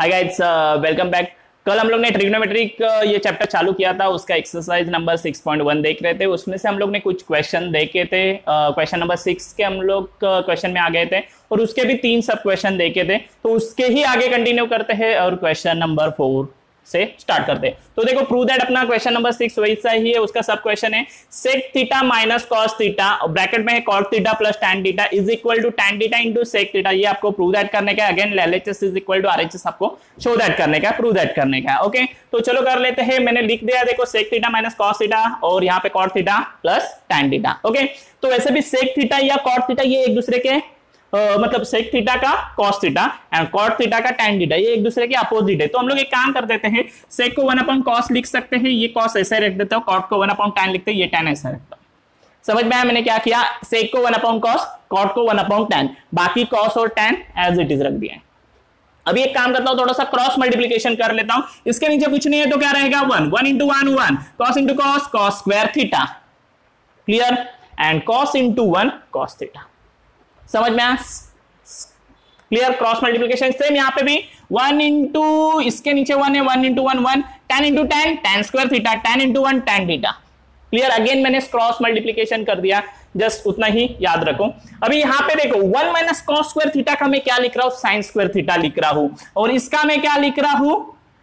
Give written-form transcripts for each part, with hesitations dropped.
Hi guys, welcome back. कल हम लोग ने ट्रिग्नोमेट्रिक ये चैप्टर चालू किया था, उसका एक्सरसाइज नंबर 6.1 देख रहे थे। उसमें से हम लोग ने कुछ क्वेश्चन देखे थे। क्वेश्चन नंबर 6 के हम लोग क्वेश्चन में आ गए थे और उसके भी 3 सब क्वेश्चन देखे थे, तो उसके ही आगे कंटिन्यू करते हैं और क्वेश्चन नंबर 4 से स्टार्ट करते हैं। तो देखो, प्रूव दैट अपना क्वेश्चन नंबर 6 वैसा ही है, उसका सब क्वेश्चन है sec theta minus cos theta, bracket में है cot theta plus tan theta is equal to tan theta into sec theta. ये आपको प्रूव दैट करने का, again LHS is equal to RHS आपको शो दैट करने का, प्रूव दैट करने का। ओके, तो चलो कर लेते हैं। मैंने लिख दिया, देखो sec theta minus cos theta और यहाँ पे cot theta plus tan theta. Okay, तो वैसे भी सेक थीटा या कॉट थीटा ये एक दूसरे के मतलब सेक थीटा का cos theta and cot theta का टैन थीटा ये एक दूसरे के अपोजिट है। तो हम लोग एक काम कर देते हैं, सेक को 1/cos लिख सकते हैं, ये cos ऐसे रख देते हो, कॉट को 1/tan लिखते हैं, ये tan ऐसा रखता हूं। समझ में आया मैंने क्या किया? सेक को 1/cos, कॉट को 1/tan, बाकी cos और tan एज इट इज रख दिया है। अभी एक काम करता हूं, थोड़ा सा क्रॉस मल्टीप्लिकेशन कर लेता हूं। इसके नीचे कुछ नहीं है तो क्या रहेगा? 1 1 into 1 1, cos into cos cos square theta, clear, and cos into 1 cos theta. समझ में आया? Clear, cross multiplication. सेम यहाँ पे भी 1 इंटू, इसके नीचे 1 है, 1 into 1 1, tan into tan tan square theta, tan into 1 tan theta. Clear, again मैंने क्रॉस मल्टीप्लिकेशन कर दिया, जस्ट उतना ही याद रखो। अभी यहाँ पे देखो 1 माइनस कॉस स्क्वायर थीटा का मैं क्या लिख रहा हूँ? साइन स्क्वायर थीटा लिख रहा हूं, और इसका मैं क्या लिख रहा हूं?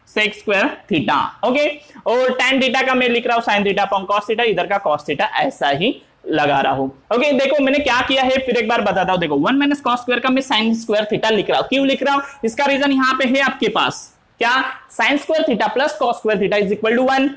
Sec square theta. ओके, और tan थीटा का मैं लिख रहा हूं sine theta upon cos theta, इधर का कॉस थीटा ऐसा ही लगा रहा हूं। ओके, देखो मैंने क्या किया है, फिर एक बार बताता हूं। देखो 1 माइनस कॉस स्क्वायर का मैं साइन स्क्वायर थीटा लिख रहा हूं। क्यों लिख रहा हूं? इसका रीजन यहाँ पे है आपके पास, क्या? Sine square theta plus cos square theta is equal to 1,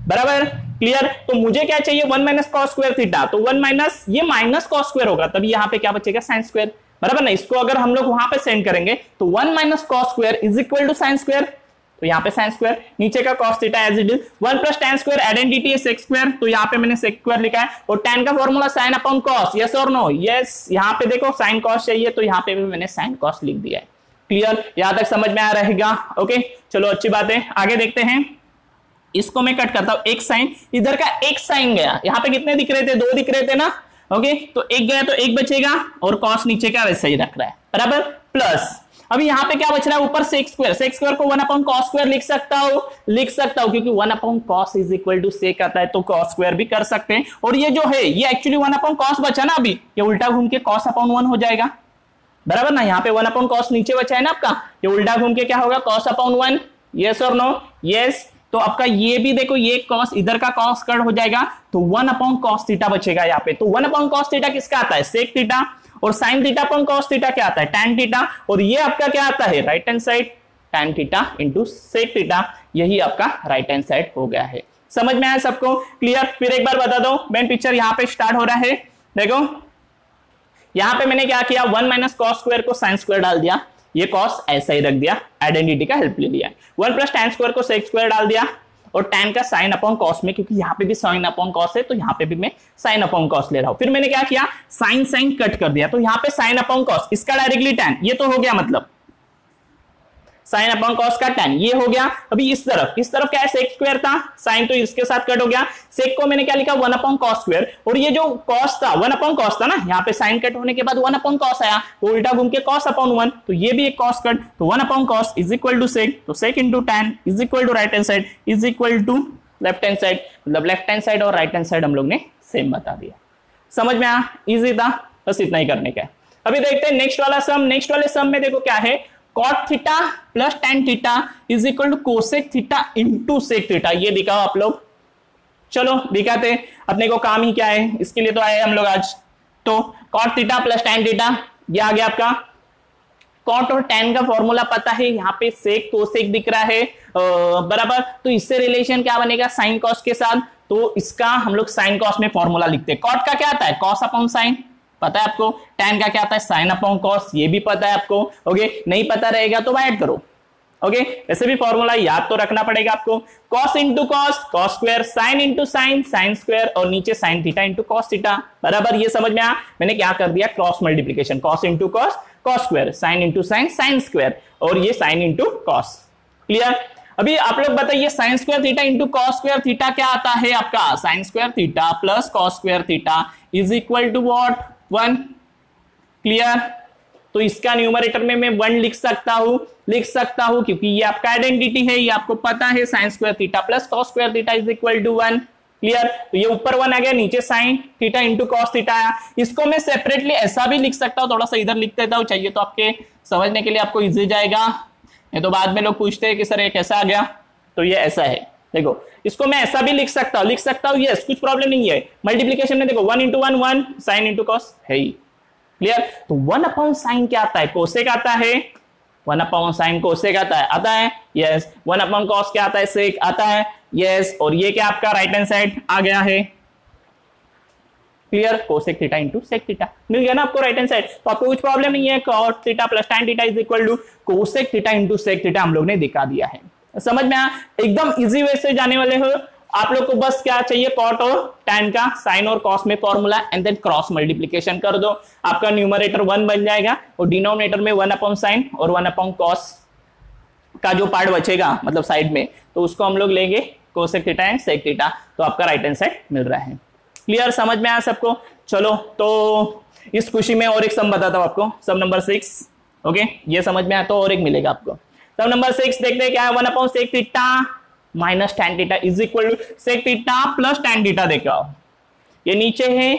बराबर, क्लियर। तो मुझे क्या चाहिए? 1 माइनस कॉस स्क्वायर थीटा, तो 1 माइनस ये माइनस कॉस स्क्वायर होगा, तभी यहाँ पे क्या बचेगा? साइन स्क्वायर, बराबर ना। इसको अगर हम लोग वहां पे सेंड करेंगे तो 1 minus cos square is equal to sine square, तो यहाँ पे साइन स्क्वायर, नीचे का cos theta as it is, 1 plus tan square, identity है सेक स्क्वायर, तो यहाँ पे मैंने सेक स्क्वायर लिखा है, और tan का formula sine upon cos, yes और नो? यस। यहाँ पे देखो साइन cos चाहिए, तो यहाँ पे भी मैंने साइन cos लिख दिया है। क्लियर, यहां तक समझ में आ रहेगा? ओके, चलो अच्छी बात है, आगे देखते हैं। इसको मैं कट करता हूं, एक साइन, इधर का एक साइन गया, यहाँ पे कितने दिख रहे थे? 2 दिख रहे थे ना। ओके, तो एक गया तो एक बचेगा, और cos नीचे का वैसे ही रख रहा है, बराबर, प्लस अभी यहाँ पे क्या बच रहा है? ऊपर सेक स्क्वायर, सेक स्क्वायर को 1/cos स्क्वायर लिख सकता हूं, क्योंकि 1/cos इज इक्वल टू सेक आता है, तो cos स्क्वायर भी कर सकते हैं। और ये जो है ये एक्चुअली 1/cos बचा ना, अभी ये उल्टा घूम के cos/1 हो जाएगा, बराबर ना। यहाँ पे 1/cos नीचे बचा है ना आपका, ये उल्टा घूम के क्या होगा? cos/1, यस और नो? यस। तो आपका ये भी देखो, ये cos, इधर का cos कट हो जाएगा, तो 1/cos थीटा बचेगा यहाँ पे। तो 1/cos थीटा किसका आता है? सेक थीटा, और sign theta upon cos theta क्या आता है? टैन थीटा, और ये आपका क्या आता है? Right hand side, tan theta into sec theta, यही आपका राइट हैंड साइड हो गया है। समझ में आया सबको? क्लियर। फिर एक बार बता दो, मेन पिक्चर यहाँ पे स्टार्ट हो रहा है। देखो यहाँ पे मैंने क्या किया? 1 माइनस कॉस स्क्वायर को साइन स्क्वायर डाल दिया, ये कॉस ऐसा ही रख दिया, आइडेंटिटी का हेल्प ले लिया। 1 प्लस टैन स्क्वायर को सेक स्क्वायर डाल दिया, और tan का साइन अपॉन कॉस में, क्योंकि यहाँ पे भी साइन अपॉन कॉस है, तो यहाँ पे भी मैं साइन अपॉन कॉस ले रहा हूं। फिर मैंने क्या किया? साइन साइन कट कर दिया, तो यहाँ पे साइन अपॉन कॉस, इसका डायरेक्टली tan, ये तो हो गया, मतलब साइन अपॉन कॉस का tan ये हो गया। अभी इस तरफ क्या है? सेक स्क्वायर था, साइन तो इसके साथ कट हो गया, सेक को मैंने क्या लिखा? 1/cos स्क्वायर, और ये जो cos था 1/cos था ना, यहाँ पे साइन कट होने के बाद 1/cos आया, तो उल्टा घूम के cos/1, तो ये भी एक cos कट, तो 1/cos is equal to sec, तो sec into tan is equal to right hand side is equal to left hand side, मतलब लेफ्ट हैंड साइड और राइट हैंड साइड हम लोग ने सेम बता दिया। समझ में आया? इजी था, बस इतना ही करने का है। अभी देखते हैं नेक्स्ट वाला सम। नेक्स्ट वाले सम में देखो क्या है? cot theta plus tan theta is equal to cosec theta into sec theta. ये दिखाओ आप लोग, चलो दिखाते। अपने को काम ही क्या है, इसके लिए तो आए हम लोग आज। तो cot theta plus tan theta, ये आ गया आपका। cot और tan का फॉर्मूला पता है, यहाँ पे सेक कोसेक दिख रहा है, बराबर, तो इससे रिलेशन क्या बनेगा? साइन कॉस के साथ, तो इसका हम लोग साइन कॉस में फॉर्मूला लिखते हैं। cot का क्या आता है? cos अपॉन साइन, पता है आपको। tan का क्या आता है? साइन अपॉन कॉस, ये भी पता है आपको। ओके, नहीं पता रहेगा तो ऐड करो। ओके, वैसे भी फॉर्मूला याद तो रखना पड़ेगा आपको। cos into cos, cos square, sine into sine, sine square, और नीचे sine theta into cos theta, बराबर। ये समझ में आया? मैंने क्या कर दिया? Cross multiplication, cos into cos, cos square, sine into sine, sine square, और ये साइन इंटू कॉस। क्लियर। अभी आप लोग बताइए, sine square theta into cos square theta क्या आता है आपका? Sine square theta plus cos square theta is equal to what? 1। Clear. तो इसका न्यूमरेटर में मैं 1 लिख सकता हूं क्योंकि ये आपका आइडेंटिटी है, ये आपको पता है sine square theta plus cos square theta is equal to 1। Clear? तो ये ऊपर 1 आ गया, नीचे sine theta into cos theta आया। इसको मैं सेपरेटली ऐसा भी लिख सकता हूं, थोड़ा सा इधर लिख देता हूं, चाहिए तो आपके समझने के लिए आपको इजी जाएगा। ये तो बाद में लोग पूछते हैं कि सर ये कैसा आ गया, तो ये ऐसा है। देखो इसको मैं ऐसा भी लिख सकता हूं, यस कुछ प्रॉब्लम नहीं है। मल्टीप्लीकेशन में देखो 1 इंटू 1 1 साइन इंटू कॉस है ही। क्लियर? तो 1 अपॉन साइन क्या आता है? कोसेक आता है। 1 अपॉन साइन कोसेक आता है यस। 1 अपॉन कॉस क्या आता है? सेक आता है यस। और ये क्या आपका राइट हैंड साइड आ गया है। Clear? Cosec theta into sec theta मिल गया ना आपको राइट हैंड साइड, तो आपको कुछ प्रॉब्लम नहीं है। Cot theta plus tan theta is equal to cosec theta into sec theta हम लोग ने दिखा दिया है। समझ में आया? एकदम इजी वे से जाने वाले हो आप लोग को। बस क्या चाहिए? कॉट और tan का साइन और कॉस में formula and then cross multiplication कर दो, आपका न्यूमरेटर 1 बन जाएगा और डिनोमिनेटर में 1 अपॉन साइन और 1 अपॉन कॉस का जो पार्ट बचेगा मतलब साइड में, तो उसको हम लोग लेंगे cosec theta and sec theta, तो आपका राइट हैंड साइड मिल रहा है। क्लियर? समझ में आया सबको? चलो तो इस खुशी में और एक सम बताता हूं आपको, सम नंबर 6। ओके, ये समझ में आया तो और एक मिलेगा आपको। सम नंबर 6 देखते हैं क्या है। 1 upon sec theta minus tan theta is equal to sec theta plus tan theta. देखो ये नीचे है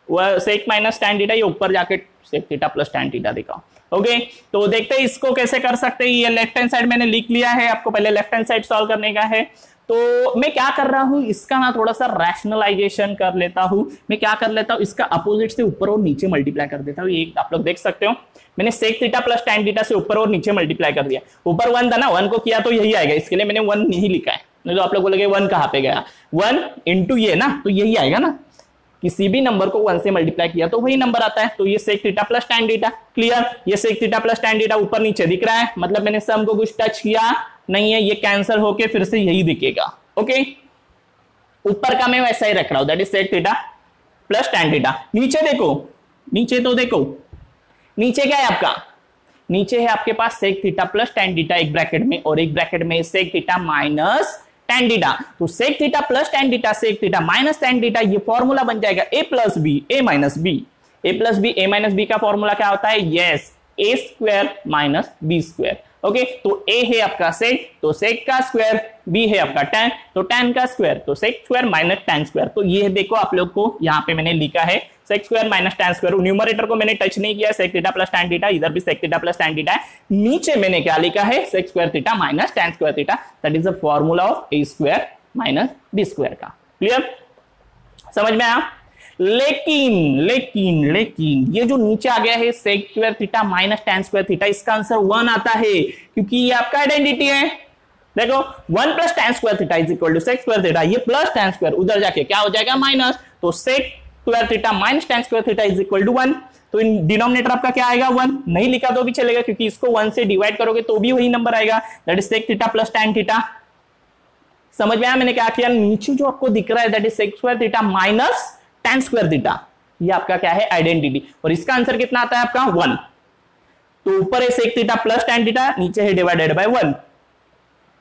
वह सेक माइनस tan थीटा, ये ऊपर जाके sec theta plus tan theta देखा। ओके, तो देखते हैं इसको कैसे कर सकते हैं। ये लेफ्ट हैंड साइड मैंने लिख लिया है, आपको पहले लेफ्ट हैंड साइड सॉल्व करने का है। तो मैं क्या कर रहा हूं, इसका ना थोड़ा सा रैशनलाइजेशन कर लेता हूं। मैं क्या कर लेता हूं, इसका अपोजिट से ऊपर और नीचे मल्टीप्लाई कर देता हूं। ये आप लोग देख सकते हो, मैंने sec theta plus tan theta से ऊपर और नीचे मल्टीप्लाई कर दिया। ऊपर 1 था ना, 1 को किया तो यही आएगा, इसके लिए मैंने 1 नहीं लिखा है। नहीं तो आप लोग बोलोगे 1 कहां पे गया, 1 इंटू ये ना, तो यही आएगा ना। किसी भी नंबर को 1 से मल्टीप्लाई किया तो वही नंबर आता है। तो ये sec theta plus tan theta. Clear? ये sec theta plus tan theta ऊपर नीचे दिख रहा है, मतलब मैंने सम को कुछ टच किया नहीं है, ये कैंसिल होके फिर से यही दिखेगा। ओके, ऊपर का मैं वैसा ही रख रहा हूं, that is sec theta plus tan theta. नीचे देखो, नीचे तो देखो, नीचे क्या है आपका? नीचे है आपके पास sec theta plus tan theta एक ब्रैकेट में, और एक ब्रैकेट में sec theta minus tan theta. तो sec theta plus tan theta sec theta minus tan theta, ये फॉर्मूला बन जाएगा a plus B A minus B. A plus B A minus B का फॉर्मूला क्या होता है? Yes, A square minus B square. Okay, तो a है आपका सेक, तो सेक का स्क्वायर, b है आपका tan, तो tan का स्क्वायर, तो sec square minus tan square. तो ये देखो आप लोग को यहाँ पे मैंने लिखा है sec square minus tan square. Numerator को मैंने टच नहीं किया, sec theta plus tan theta, इधर भी sec theta plus tan theta है। नीचे मैंने क्या लिखा है? Sec square theta minus tan square theta, that is the formula of a square minus b square का। क्लियर? समझ में आया? लेकिन लेकिन लेकिन ये जो नीचे आ गया है sec square theta minus tan square theta, इसका आंसर 1 आता है क्योंकि ये आपका आइडेंटिटी है। देखो 1 plus tan square theta is equal to sec square theta, ये प्लस tan स्क्वायर उधर जाके क्या हो जाएगा? माइनस। तो sec square theta minus tan square theta is equal to 1। तो इन डिनोमिनेटर आपका क्या आएगा? 1। नहीं लिखा तो भी चलेगा क्योंकि इसको 1 से डिवाइड करोगे तो भी वही नंबर आएगा, that is sec theta plus tan theta. समझ में आया मैंने क्या किया? नीचे जो आपको दिख रहा है that is sec square theta minus tan square theta, ये आपका क्या है? आइडेंटिटी। और इसका आंसर कितना आता है आपका? 1। तो ऊपर है sec theta plus tan theta, नीचे है डिवाइडेड बाय 1।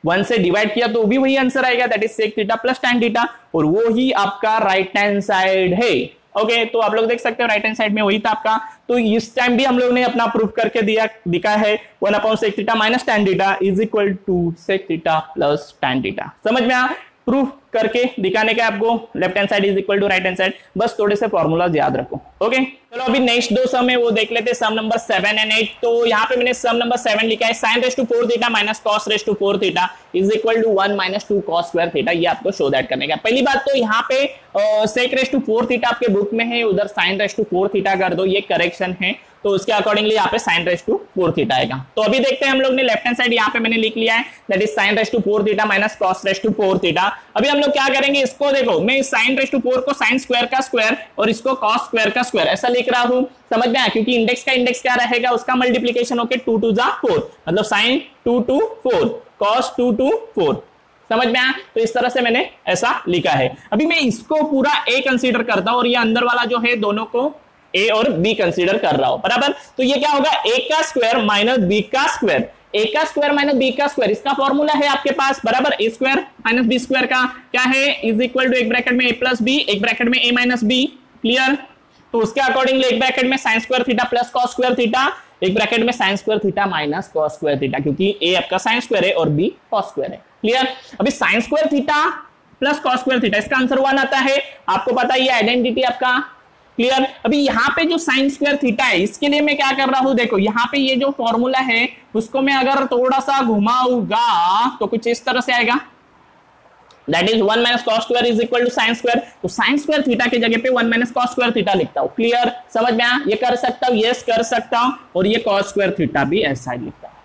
1 से डिवाइड किया तो भी वही आंसर आएगा, that is sec theta plus tan theta, और वो ही आपका राइट हैंड साइड है। ओके, तो आप लोग देख सकते हो राइट हैंड साइड में वही था आपका। तो इस टाइम भी हम लोग ने अपना प्रूफ करके दिखा है 1 upon sec theta minus tan theta is equal to sec theta plus tan theta. समझ में आया? प्रूफ करके दिखाने का आपको, left hand side is equal to right hand side, बस थोड़े से फॉर्मूलाज याद रखो। ओके, चलो अभी नेक्स्ट 2 सम है वो देख लेते हैं, सम नंबर 7 एंड 8। तो यहाँ पे मैंने सम नंबर 7 लिखा है sin raise to 4 theta minus cos raise to 4 theta is equal to 1 minus 2 cos square theta. ये आपको शो दैट करने का। पहली बात तो यहाँ पे sec रेज़ टू 4 थीटा आपके बुक में है, उधर sin रेज़ टू 4 थीटा कर दो, ये करेक्शन है, तो उसके अकॉर्डिंगली यहाँ पे sin रेज़ टू 4 थीटा आएगा। तो अभी देखते हैं हम लोग ने लेफ्ट हैंड साइड यहाँ पे मैंने लिख लिया है, that is sin raise to 4 theta minus cos raise to 4 theta. अभी हम लोग क्या करेंगे, इसको देखो मैं sin रेज़ टू 4 को sin स्क्वायर का स्क्वायर और इसको cos स्क्वायर का स्क्वायर ऐसा लिख रहा हूं। समझ में आया? क्योंकि इंडेक्स का इंडेक्स क्या रहेगा, उसका मल्टीप्लीकेशन होके 2 2 जा 4, मतलब sin 2 2 4 cos 2 2 4। समझ में आया? तो इस तरह से मैंने ऐसा लिखा है। अभी मैं इसको पूरा a कंसीडर करता हूं और ये अंदर वाला जो है दोनों को a और b कंसीडर कर रहा हूं, बराबर। तो ये क्या होगा, a का स्क्वायर माइनस b का स्क्वायर, a का स्क्वायर माइनस b का स्क्वायर, इसका फॉर्मूला है आपके पास, बराबर। a square minus b square का क्या है, इज इक्वल टू एक ब्रैकेट में a प्लस b, एक ब्रैकेट में a माइनस b। क्लियर? तो उसके अकॉर्डिंगली एक ब्रैकेट में sin square theta plus cos square theta, एक ब्रैकेट में sign square theta minus cos square theta, क्योंकि ए आपका साइन स्क्वायर है और बी कॉस स्क्वायर है। क्लियर? अभी sign square theta plus cos square theta, इसका आंसर 1 आता है, आपको पता है ये आइडेंटिटी आपका। क्लियर? अभी यहाँ पे जो साइन स्क्वायर थीटा है, इसके लिए मैं क्या कर रहा हूं, देखो यहाँ पे ये जो फॉर्मूला है उसको मैं अगर थोड़ा सा घुमाऊंगा तो कुछ इस तरह से आएगा, that is 1 minus cos square is equal to sine square. तो साइन स्क्वायर थीटा की जगह पे 1 माइनस कॉस स्क्वायर थीटा लिखता हूं। क्लियर? समझ में आया? ये कर सकता हूं, यस कर सकता हूं, और ये कॉस स्क्वायर थीटा भी ऐसा ही लिखता हूं।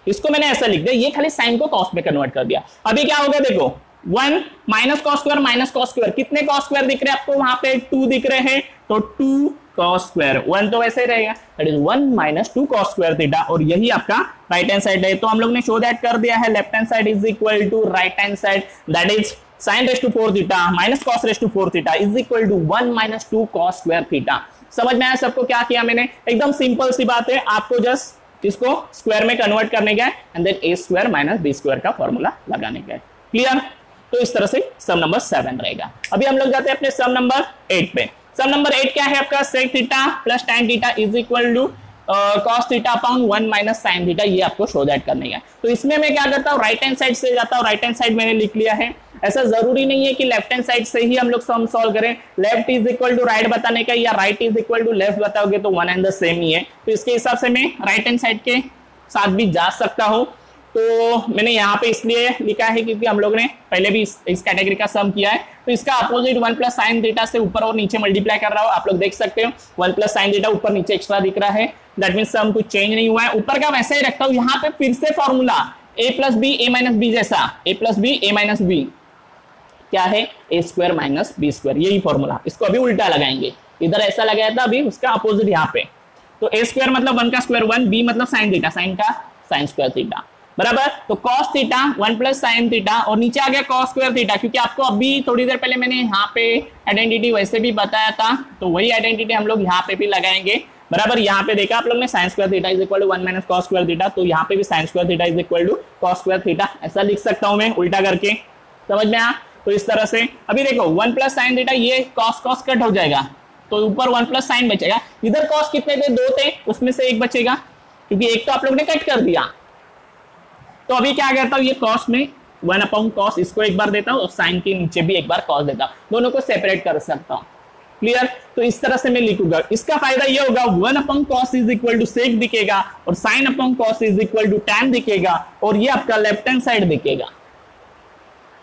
इसको मैंने ऐसा लिख दिया, ये खाली साइन को कॉस में कन्वर्ट कर दिया। अभी क्या होगा देखो, 1 minus cos square minus cos square, कितने कॉस स्क्वायर दिख रहे हैं आपको वहां पे? 2 दिख रहे हैं, तो 2 कॉस स्क्वायर, 1 तो वैसे ही रहेगा, that is 1 minus 2 cos square theta, और यही आपका राइट हैंड साइड है। तो हम लोग ने शो दैट कर दिया है, left hand side is equal to right hand side, that is sin raise to 4 theta minus cos raise to 4 theta is equal to 1 minus 2 cos square theta. समझ में आया सबको? क्या किया मैंने? एकदम सिंपल सी बात है, आपको जस्ट इसको स्क्वायर में कन्वर्ट करने का है and then a square minus b square का फॉर्मूला लगाने का है। क्लियर? तो इस तरह से सम नंबर 7 रहेगा। अभी हम लोग जाते हैं अपने सम नंबर 8 पे। सम नंबर 8 क्या है आपका? sec theta plus tan theta is equal to cos theta upon 1 minus sin theta, ये आपको शो दैट करने का है। तो इसमें मैं क्या करता हूँ, राइट हैंड साइड से जाता हूँ, राइट हैंड साइड मैंने लिख लिया है। ऐसा जरूरी नहीं है कि लेफ्ट हैंड साइड से ही हम लोग सम सॉल्व करें, left is equal to right बताने का या right is equal to left बताओगे तो वन एंड द सेम ही है। तो इसके हिसाब से मैं राइट हैंड साइड के साथ भी जा सकता हूं। तो मैंने यहाँ पे इसलिए लिखा है क्योंकि हम लोग ने पहले भी इस कैटेगरी का सम किया है। तो इसका अपोजिट 1 प्लस साइन थीटा से ऊपर और नीचे मल्टीप्लाई कर रहा हूं, आप लोग देख सकते हो 1 प्लस साइन थीटा ऊपर नीचे एक्स्ट्रा दिख रहा है, दैट मीन सम कुछ चेंज नहीं हुआ है, ऊपर का वैसे ही रखता हूं। यहाँ पे फिर से formula a plus B A minus b जैसा, a plus B A minus b क्या है, a square minus B square, यही फॉर्मूला। इसको अभी उल्टा लगाएंगे, इधर ऐसा लगाया था, अभी उसका अपोजिट यहाँ पे। तो ए स्क्वायर मतलब 1 का स्क्वायर 1, बी मतलब साइन थीटा, साइन का साइन स्क्वायर थीटा बराबर। तो cos theta 1 plus sine theta और नीचे आ गया cos स्क्वायर थीटा, क्योंकि आपको अभी थोड़ी देर पहले मैंने यहाँ पे आइडेंटिटी वैसे भी बताया था, तो वही आइडेंटिटी हम लोग यहाँ पे भी लगाएंगे बराबर। यहाँ पे देखा आप लोग ने sine square theta is equal to 1 minus cos square theta, तो यहाँ पे भी sine square theta is equal to cos square theta, ऐसा लिख सकता हूँ मैं उल्टा करके। समझ में आया? तो इस तरह से अभी देखो 1 प्लस साइन थीटा, ये cos कट हो जाएगा, तो ऊपर 1 प्लस साइन बचेगा। इधर cos कितने थे? 2 थे, उसमें से एक बचेगा, क्योंकि एक तो आप लोग ने कट कर दिया। तो अभी क्या करता हूँ, ये cos में 1 अपॉन cos इसको एक बार देता हूँ और साइन के नीचे भी एक बार cos देता हूँ, दोनों को सेपरेट कर सकता हूँ। क्लियर? तो इस तरह से मैं लिखूंगा। इसका फायदा ये होगा 1 upon cos is equal to sec दिखेगा और sine upon cos is equal to tan दिखेगा, और ये आपका लेफ्ट हैंड साइड दिखेगा।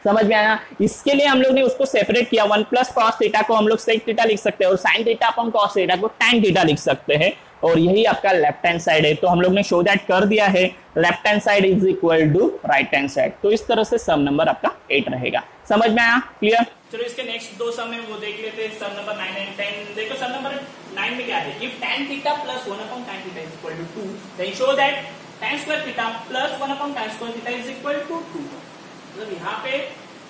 समझ में आया? इसके लिए हम लोग ने उसको सेपरेट किया, 1 प्लस cos थीटा को हम लोग सेक थीटा लिख सकते हैं और sign theta upon cos theta को tan थीटा लिख सकते हैं, और यही आपका लेफ्ट हैंड साइड है। तो हम लोग ने शो दैट कर दिया है, left hand side is equal to right hand side. तो इस तरह से सम नंबर आपका 8 रहेगा। समझ में आया? क्लियर? चलो इसके नेक्स्ट दो सम है वो देख लेते हैं, सम नंबर 9 एंड 10। देखो सम नंबर 9 में क्या है, if tan theta plus 1 upon tan theta is equal to 2, then show that tan square theta plus 1 upon tan square theta is equal to 2। मतलब यहाँ पे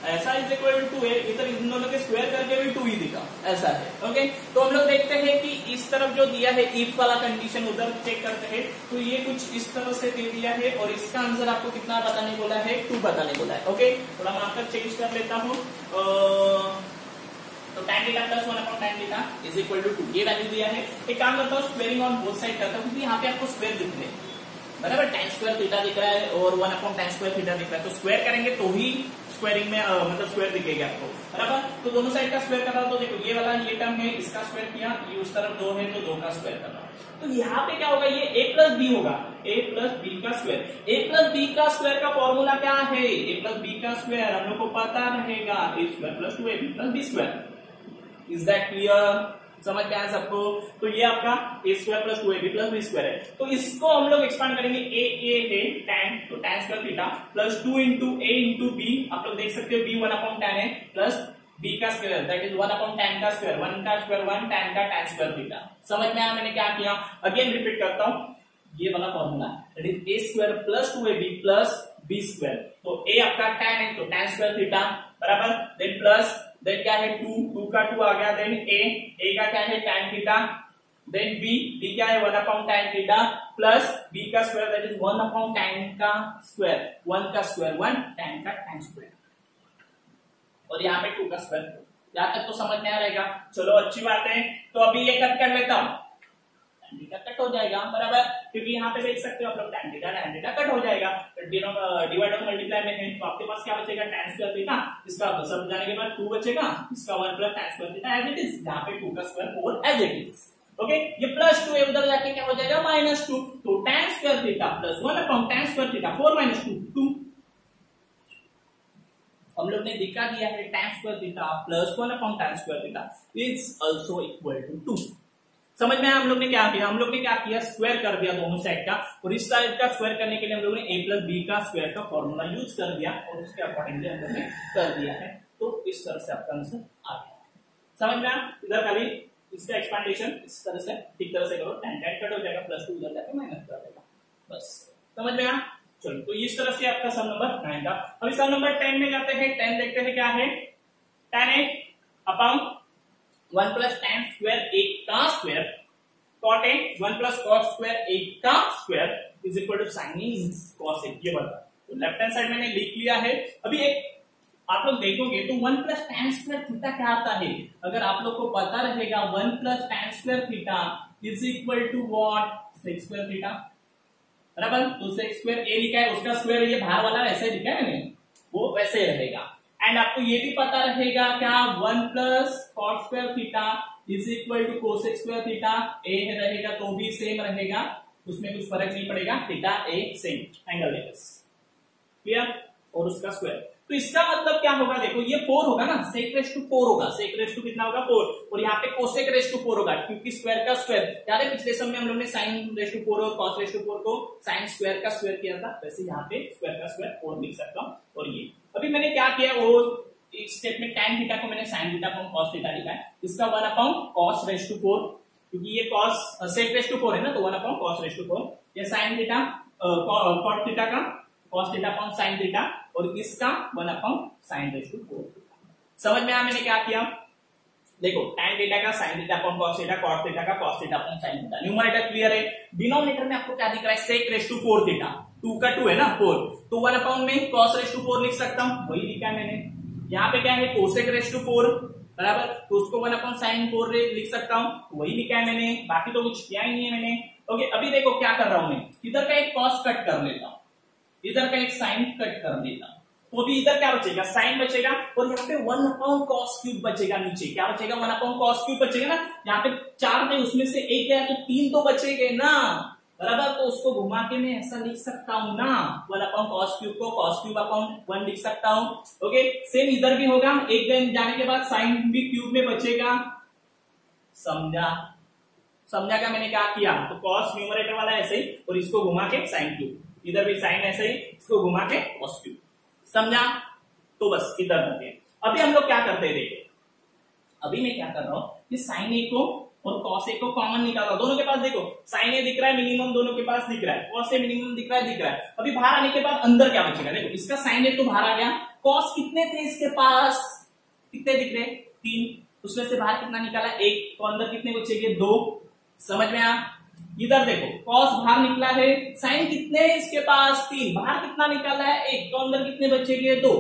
ऐसा इज इक्वल टू 2 है, इधर इन दोनों के स्क्वायर करके भी 2 ही दिखा, ऐसा है। ओके, तो हम लोग देखते हैं कि इस तरफ जो दिया है इफ वाला कंडीशन, उधर चेक करते हैं। तो ये कुछ इस तरह से दे दिया है और इसका आंसर आपको कितना बताने बोला है, 2 बताने बोला है। ओके, थोड़ा मार्कर चेंज कर लेता हूँ। तो tan theta plus 1 upon tan theta is equal to 2, ये वैल्यू दिया है। एक काम करता हूँ, स्क्वेयरिंग ऑन बोथ साइड करता हूँ, क्योंकि यहाँ पे आपको स्क्वायर दिख रहे हैं बराबर। tan स्क्वायर थीटा दिख रहा है और 1 अपॉन tan स्क्वायर थीटा दिख रहा है, तो स्क्वायर करेंगे तो ही स्क्वायरिंग में मतलब स्क्वायर दिखेगा आपको बराबर। तो दोनों साइड का स्क्वायर कर रहा हूं, तो देखो ये वाला ये टर्म है, इसका स्क्वायर किया, ये उस तरफ 2 है तो 2 का स्क्वायर कर रहा हूं। तो यहाँ पे क्या होगा, ये a प्लस बी होगा, a प्लस बी का स्क्वायर। a प्लस बी का स्क्वायर का फॉर्मूला क्या है, a प्लस बी का स्क्वायर हम लोग को पता रहेगा, a square plus 2ab plus b square. Is that clear? समझ में आया सबको? तो ये आपका a square plus 2ab plus b square है। तो इसको हम लोग एक्सपांड करेंगे, a है tan, तो tan square theta plus 2 into a into b, आप लोग देख सकते हो b 1 अपॉन tan है, प्लस b का square that is 1 upon tan का स्क्वायर, 1 का स्क्वायर 1, tan का tan स्क्वायर थीटा। समझ में आया मैंने क्या किया? अगेन रिपीट करता हूं, ये वाला formula that is a square plus 2ab plus b square. तो a आपका tan है तो tan स्क्वायर थीटा बराबर, देन प्लस देन क्या है 2 का 2 आ गया, देन a का क्या है tan थीटा, देन b क्या है 1 upon tan theta plus b का square that is 1 upon tan का स्क्वायर, 1 का स्क्वायर 1, tan का tan स्क्वायर, और यहाँ पे 2 का स्क्वायर। यहाँ तक तो समझ में आ रहेगा। चलो अच्छी बात है। तो अभी ये कट कर लेता हूं, tan थीटा कट हो जाएगा बराबर, क्योंकि यहाँ पे देख सकते हो आप लोग tan थीटा कट हो जाएगा, डिवाइड और मल्टीप्लाई में है तो आपके पास क्या बचेगा tan स्क्वायर थीटा, इसका सब जाने के बाद 2 बचेगा, इसका 1 plus tan square theta as it is, यहाँ पे 2 का square 4 as it is. Okay, ये प्लस 2 है उधर जाके क्या हो जाएगा -2, तो tan square theta plus 1 upon tan square theta 4 - 2 2। हम लोग ने दिखा दिया है tan square theta plus 1 upon tan square theta is also equal to 2। समझ में हम लोग ने क्या किया, हम लोग ने क्या किया, स्क्वायर कर दिया दोनों साइड का, और इस साइड का स्क्वायर करने के लिए हम लोग ने a प्लस बी का स्क्वायर का फॉर्मूला यूज कर दिया और उसके अकॉर्डिंगली हम लोग ने कर दिया है, तो इस तरह से आपका आंसर आ गया। समझ में आया, इधर खाली इसका एक्सपेंडेशन इस तरह से ठीक तरह से करो, tan कट हो जाएगा, प्लस 2 उधर जाके माइनस कर देगा, बस समझ में आया। चलो, तो इस तरह से आपका सम नंबर 9 था। अभी सम नंबर 10 में जाते हैं। 10 देखते हैं क्या है, tan a upon 1 plus tan square a का square cot a 1 plus cos square a का square is equal to sin a cos a, ये बता। तो लेफ्ट हैंड साइड मैंने लिख लिया है। अभी एक आप लोग देखोगे तो 1 प्लस tan स्क्वायर थीटा क्या आता है, अगर आप लोग को पता रहेगा 1 plus tan square theta is equal to what, sec square theta बराबर। तो sec स्क्वायर a लिखा है, उसका स्क्वायर ये बाहर वाला वैसे लिखा है मैंने, वो वैसे रहेगा। एंड आपको ये भी पता रहेगा क्या 1 plus cot square theta is equal to cosec square theta, a रहेगा तो भी सेम रहेगा, उसमें कुछ फर्क नहीं पड़ेगा, थीटा a सेम एंगल है, क्लियर, और उसका स्क्वायर। तो इसका मतलब क्या होगा, देखो ये 4 होगा ना, sec रेस टू 4 होगा, sec रेस टू कितना होगा 4, और यहाँ पे cosec रेस टू 4 होगा, क्योंकि स्क्वायर का स्क्वायर, याद है पिछले सम में हम लोग ने sin रेस टू 4 और cos रेस टू 4 को sin स्क्वायर का स्क्वायर किया था, वैसे यहाँ पे स्क्वायर का स्क्वायर 4 लिख सकता हूँ। और ये अभी मैंने क्या किया, वो एक स्टेप में tan थीटा को मैंने sin theta upon cos theta लिखा है, इसका 1 अपॉन cos रेस टू 4, क्योंकि ये cos sec रेस टू 4 है ना, तो 1 अपॉन cos रेस टू 4, ये sin थीटा cot थीटा का cos theta upon sin theta, और इसका 1 अपॉन sin रेस टू 4। समझ में आया मैंने क्या किया, देखो tan थीटा का sin theta upon cos theta, cot theta का cos theta upon sin theta, numerator clear है। डिनोमिनेटर में आपको क्या दिख रहा है, sec रेस टू 4 थीटा, 2 का 2 है ना 4, तो 1 अपॉन में cos रेस टू 4 लिख सकता हूं, वही लिखा है मैंने। यहाँ पे क्या है cosec रेस टू 4 बराबर, तो उसको 1 अपॉन sin 4 लिख सकता हूं, वही लिखा है मैंने, बाकी तो कुछ किया ही नहीं है मैंने। ओके, अभी देखो क्या कर रहा हूं मैं, इधर का एक cos कट कर लेता हूं, इधर का एक sin कट कर देता हूं, तो अभी इधर क्या बचेगा, sin बचेगा, और यहाँ पे 1 अपॉन cos क्यूब बचेगा, नीचे क्या बचेगा 1 अपॉन cos क्यूब बचेगा ना, यहाँ पे 4 थे उसमें से 1 गया तो 3 तो बचेंगे ना बराबर, तो उसको घुमा के मैं ऐसा लिख सकता हूं ना, 1 अपॉन cos क्यूब को cos क्यूब अपॉन 1 लिख सकता हूं। ओके, सेम इधर भी होगा, एक जाने के बाद sin भी क्यूब में बचेगा, समझा क्या मैंने क्या किया, तो cos न्यूमरेटर वाला ऐसे ही, और इसको घुमा के sin क्यूब, इधर भी sin ऐसे ही, इसको घुमा के cos क्यूब, समझा। तो बस इधर होते हैं। अभी हम लोग क्या करते हैं, देखिए अभी मैं क्या कर रहा हूं कि sin a को और cos a को कॉमन निकाल रहा हूं, दोनों के पास देखो sin a दिख रहा है मिनिमम, दोनों के पास दिख रहा है, cos a मिनिमम दिख रहा है। अभी बाहर आने के बाद अंदर क्या बचेगा, देखो इसका sin a तो बाहर आ गया, cos कितने थे इसके पास, कितने दिख रहे 3, उसमें से बाहर कितना निकाला 1, तो अंदर कितने बचेंगे 2। समझ में आया, इधर देखो cos बाहर निकला है, sin कितने है इसके पास 3, बाहर कितना निकाला है 1, तो अंदर कितने बचेंगे 2।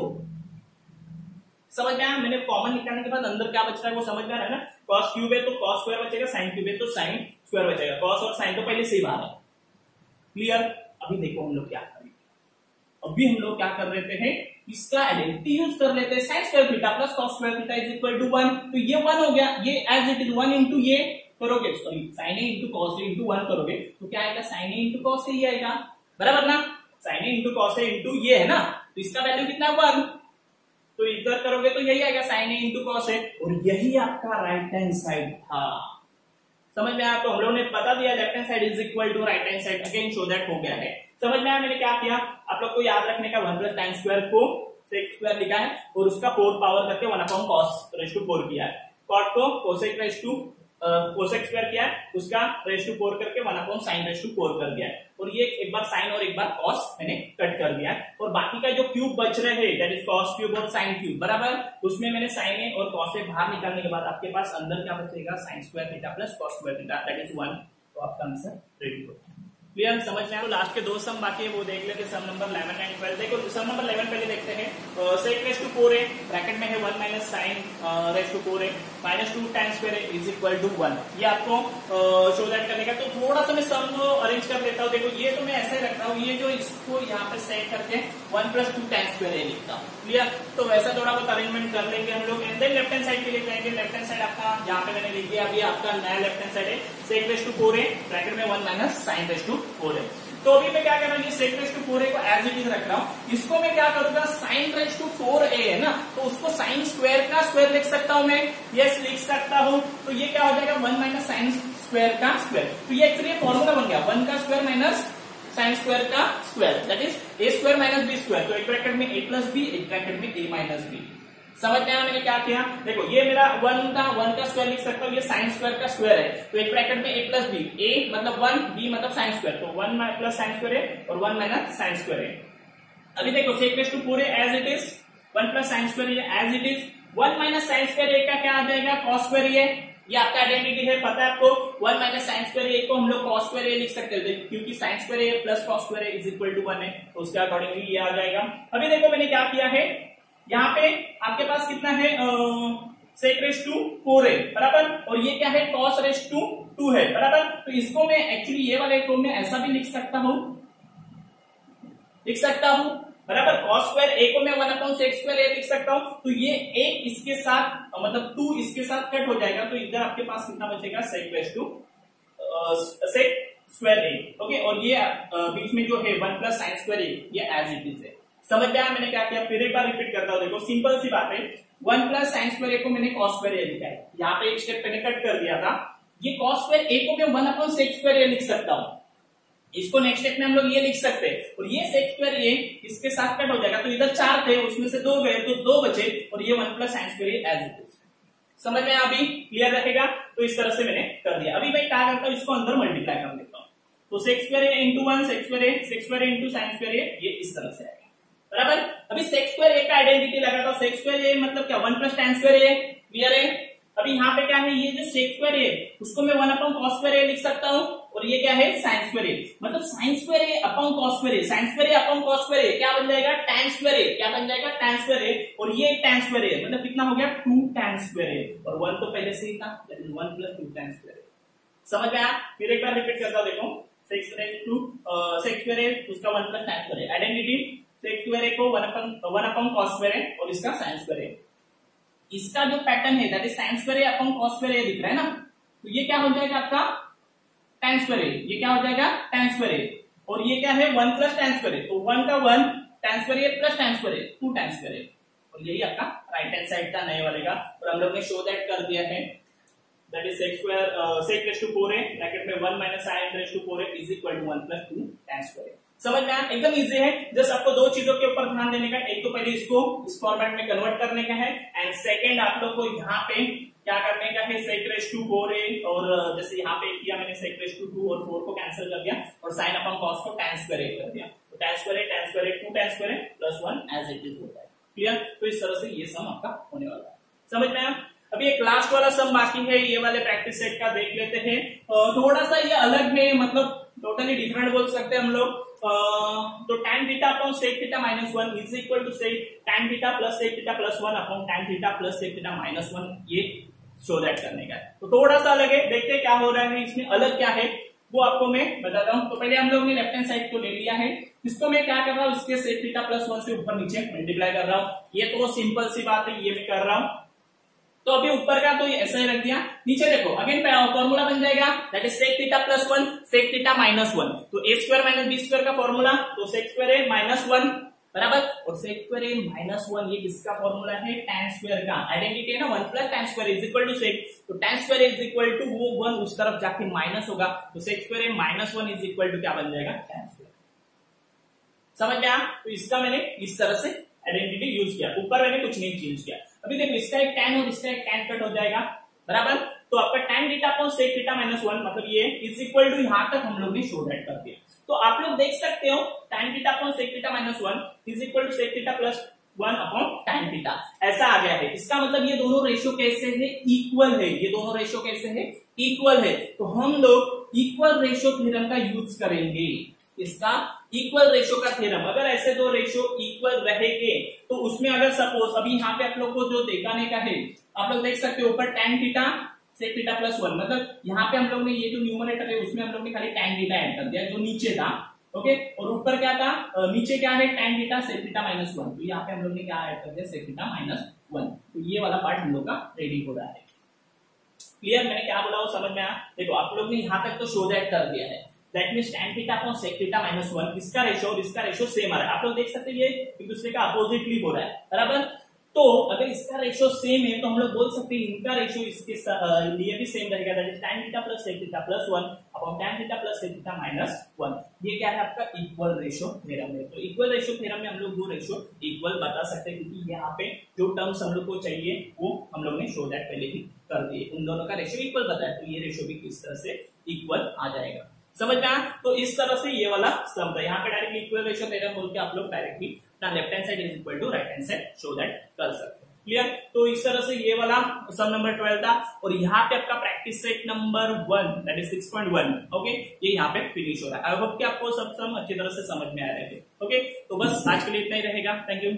समझ में आया, मैंने कॉमन निकालने के बाद अंदर क्या बच रहा है वो समझ में आ रहा है ना, cos क्यूब है तो cos स्क्वायर बचेगा, sin क्यूब है तो sin स्क्वायर बचेगा, cos और sin तो पहले से ही बाहर है, क्लियर। अभी देखो हम लोग क्या करेंगे, अभी हम लोग क्या कर लेते हैं, इसका आइडेंटिटी यूज कर लेते हैं, sin square theta plus cos square theta is equal to 1, तो ये 1 हो गया, ये एज इट इज 1 इंटू ये करोगे, sorry sin a into cos a into 1 करोगे तो क्या आएगा, sin a into cos a ही आएगा बराबर ना, sin a into cos a into ये है ना, तो इसका वैल्यू कितना 1, तो इधर करोगे तो यही आएगा sin a into cos a, और यही आपका राइट हैंड साइड था। समझ में आया, तो हम लोगों ने बता दिया left hand side is equal to right hand side, again show that हो गया है। समझ में आया मैंने क्या किया, आप लोग को याद रखने का 1 प्लस tan स्क्वायर को sec स्क्वायर लिखा है, और उसका 4 पावर करके 1 अपॉन cos रेस टू 4 किया है, cot को cosec raise to cosec square किया है, उसका रेस टू 4 करके 1 अपॉन sin रेस टू 4 कर दिया है, और ये एक बार sin और एक बार cos मैंने कट कर दिया है, और बाकी का जो क्यूब बच रहे हैं दैट इज cos क्यूब और sin क्यूब बराबर, उसमें मैंने sin a और cos a बाहर निकालने के बाद आपके पास अंदर क्या बचेगा, sin square theta plus cos square theta that is 1, तो आपका आंसर रेडी हो गया। क्लियर, समझ में आया। लास्ट के 2 सम बाकी है वो देख लेते हैं, सम नंबर 11 एंड 12। देखो सम नंबर 11 पहले देखते हैं, sec रेस टू 4 है, ब्रैकेट में है 1 माइनस sin रेस टू 4 है, -2 tan square a is equal to 1। ये आपको शो दैट करने का। तो थोड़ा सा मैं सम अरेंज कर देता हूँ। देखो ये तो मैं ऐसे ही रखता हूँ, ये जो इसको यहाँ पे सेट करके 1 + 2 tan स्क्वायर ए लिखता हूँ। क्लियर? तो वैसा थोड़ा बहुत अरेंजमेंट कर लेंगे हम लोग। And then left hand side के लिए कहेंगे। लेफ्ट हैंड साइड आपका यहाँ पे मैंने लिख दिया। अभी आपका नया लेफ्ट हैंड साइड है sec⁴a ब्रैकेट में 1 - sin⁴a। तो अभी मैं क्या कर रहा हूँ, sec⁴a को एज इट इज रख रहा हूँ। इसको मैं क्या करूंगा, sin⁴a है ना, तो उसको साइन स्क्वायर का स्क्वायर लिख सकता हूँ मैं। यस, लिख सकता हूँ। तो ये क्या हो जाएगा, 1 - sin स्क्वायर का स्क्वायर। तो ये एक्चुअली फॉर्मूला बन गया, 1 का स्क्वायर माइनस साइन स्क्वायर का square, that is a² - b²। तो एक ब्रैकेट में a + b, एक ब्रैकेट में a - b। समझ में आया मैंने क्या किया? देखो ये मेरा 1 का स्क्वायर लिख सकता हूँ, ये साइन स्क्वायर का स्क्वायर है। तो एक ब्रैकेट में a + b, a मतलब 1, b मतलब साइन स्क्वायर। तो 1 + sin स्क्वायर है और 1 - sin स्क्वायर है। अभी देखो sec⁴a as it is, 1 + sin square as it is, 1 - sin square का क्या आ जाएगा, cos स्क्वायर। ये आपका आइडेंटिटी है, पता है आपको। 1 - sin स्क्वायर को हम लोग cos स्क्वायर लिख सकते हैं, क्योंकि sin square plus cos square is equal to 1 है। तो उसके अकॉर्डिंगली ये आ जाएगा। अभी देखो मैंने क्या किया है, यहाँ पे आपके पास कितना है, sec⁴a बराबर, और ये क्या है, cos⁴2 है बराबर। तो इसको मैं एक्चुअली ये वाले को मैं ऐसा भी लिख सकता हूँ बराबर। cos स्क्वायर a को मैं 1/sec² लिख सकता हूँ। तो ये एक इसके साथ मतलब 2 इसके साथ कट हो जाएगा। तो इधर आपके पास कितना बचेगा, sec²a। ओके, और ये बीच में जो है 1 + sin²a, ये एज इट इज है। समझ में आया मैंने क्या किया? फिर एक बार रिपीट करता हूँ। देखो सिंपल सी बात है, 1 + sin² को मैंने cos² लिखा है। यहाँ पे एक स्टेप मैंने कट कर दिया था। ये cos² को मैं 1/sec² लिख सकता हूँ। इसको नेक्स्ट स्टेप में हम लोग ये लिख सकते हैं, और ये sec² इसके साथ कट हो जाएगा। तो इधर 4 थे, उसमें से 2 गए तो 2 बचे, और ये 1 + sin² एज इट इज। समझ में अभी क्लियर रहेगा? तो इस तरह से मैंने कर दिया। अभी मैं क्या करता हूँ, इसको अंदर मल्टीप्लाई कर देता हूँ। तो sec² × 1 sec² × sin², ये इस तरह से आएगा बराबर। अभी sec²a का आइडेंटिटी लगाता हूँ। sec²a मतलब क्या, 1 + tan²a। क्लियर है? अभी यहाँ पे क्या है, ये जो sec²a उसको मैं 1/cos² लिख सकता हूँ, और ये क्या है, sin²a मतलब sin²a/cos²a। sin²a/cos²a क्या बन जाएगा, tan²a। क्या बन जाएगा, tan²a। और ये tan²a मतलब कितना हो गया, 2 tan²a, और 1 तो पहले से ही था, 1 + 2 tan²a। समझ में आया? फिर एक बार रिपीट करता हूँ। देखो sec²a उसका 1 + tan²a आइडेंटिटी, sec²a को 1/cos² और इसका sin²a। इसका जो पैटर्न है दैट इज sin²a/cos² दिख रहा है ना, तो ये क्या हो जाएगा आपका tan²a। ये क्या हो जाएगा, tan²a। और ये क्या है, 1 + tan²a। तो 1 का 1 tan² + tan², 2 tan²। और यही आपका राइट हैंड साइड का नए वाले का। और हम लोग ने शो दैट कर दिया है, दैट इज sec⁴a ब्रैकेट में 1 - sin⁴a is equal to 1 + 2 tan²। समझ में आया? एकदम इजी है। जस्ट आपको 2 चीजों के ऊपर ध्यान देने का। एक तो पहले इसको इस फॉर्मेट में कन्वर्ट करने का है, एंड सेकंड आप लोग को यहाँ पे क्या करने का है, sec⁴a। और जैसे यहाँ पे किया मैंने sec⁴2 और 4 को कैंसिल कर दिया, और sin/cos को tan² कर दिया। तो tan², 2 tan² + 1 as it is होता है। क्लियर? तो इस तरह से ये सम आपका होने वाला है। समझ में आया? अभी एक लास्ट वाला सम बाकी है, ये वाले प्रैक्टिस सेट का देख लेते हैं। थोड़ा सा ये अलग है, मतलब टोटली डिफरेंट बोल सकते हैं हम लोग। तो tan θ/sec θ - 1 is equal to tan θ + sec θ + 1 tan θ + sec θ - 1, ये शो दैट करने का है। तो थोड़ा सा अलग है, देखते हैं क्या हो रहा है इसमें, अलग क्या है वो आपको मैं बताता हूँ। तो पहले हम लोग ने लेफ्ट हैंड साइड को ले लिया है, इसको मैं क्या कर रहा हूँ, इसके sec θ + 1 से ऊपर नीचे मल्टीप्लाई कर रहा हूँ। ये तो सिंपल सी बात है, ये मैं कर रहा हूँ। तो अभी ऊपर का तो ऐसा ही रख दिया। नीचे देखो अगेन फॉर्मूला बन जाएगा, दैट इज sec θ + 1 sec θ - 1। तो a² - b² का फॉर्मूला, तो sec²a - 1 बराबर, और sec²a - 1 ये किसका फॉर्मूला है, tan² का। आइडेंटिटी है ना, 1 + tan² is equal to sec। तो tan² इज इक्वल टू वो 1 उस तरफ जाके माइनस होगा, तो sec²a - 1 इज इक्वल टू क्या बन जाएगा, tan²। समझ में आया? तो इसका मैंने इस तरह से आइडेंटिटी यूज किया, ऊपर मैंने कुछ नहीं चेंज किया। अभी देखो इसका एक tan और इसका एक tan कट हो जाएगा बराबर। तो आपका tan θ/sec θ - 1 मतलब ये इज इक्वल टू, यहां तक हम लोग ने शो दैट कर दिया। तो आप लोग देख सकते हो tan θ/sec θ - 1 is equal to sec θ + 1 tan θ, ऐसा आ गया है। इसका मतलब ये दोनों रेशियो कैसे है, इक्वल है। ये दोनों रेशियो कैसे है, इक्वल है। तो हम लोग इक्वल रेशियो थ्योरम का यूज करेंगे। इसका इक्वल रेशियो का थ्योरम। अगर ऐसे दो रेशियो इक्वल रहेंगे तो उसमें अगर सपोज अभी यहाँ पे आप लोग को जो दिखाने का है, आप लोग देख सकते हो ऊपर tan theta sec theta plus 1, मतलब यहाँ पे हम लोग ने ये जो न्यूमरेटर है उसमें हम लोग ने खाली tan थीटा ऐड कर दिया जो नीचे था, ओके, और ऊपर क्या था, नीचे क्या है tan theta sec theta minus 1, तो यहाँ पे हम लोग ने क्या ऐड कर दिया sec थीटा माइनस 1, तो ये वाला पार्ट हम लोग का रेडी हो रहा है। क्लियर, मैंने क्या बोला वो समझ में आया? देखो आप लोग ने यहाँ तक तो शो दैट कर दिया है, that means tan theta upon sec theta minus 1, इसका रेशियो और इसका रेशियो सेम आ रहा है। आप लोग देख सकते हैं ये एक दूसरे का अपोजिटली हो रहा है, बराबर। तो अगर इसका रेशियो सेम है तो हम लोग बोल सकते हैं इनका रेशियो इसके लिए भी सेम रहेगा, that is tan theta plus sec theta plus 1 upon tan theta plus sec theta minus 1। ये क्या है आपका इक्वल रेशियो थ्योरम है। तो इक्वल रेशियो थ्योरम में हम लोग वो रेशियो इक्वल बता सकते हैं, क्योंकि यहाँ पे जो टर्म्स हम लोग को चाहिए वो हम लोग ने शो दैट पहले ही कर दिए, उन दोनों का रेशियो इक्वल बताया, तो ये रेशियो भी किस तरह से इक्वल आ जाएगा, समझ में आया? तो इस तरह से ये वाला सम था, यहाँ पे डायरेक्टली इक्वल रेशियो थ्योरम बोल के आप लोग डायरेक्टली ना left hand side is equal to right hand side show that कर सकते हैं। क्लियर, तो इस तरह से ये वाला सम नंबर 12 था, और यहाँ पे आपका practice set number 1 that is 6.1, okay, ये यहाँ पे फिनिश हो रहा है। आई होप कि आपको सब सम अच्छी तरह से समझ में आ रहे थे, ओके। तो बस आज के लिए इतना ही रहेगा, थैंक यू।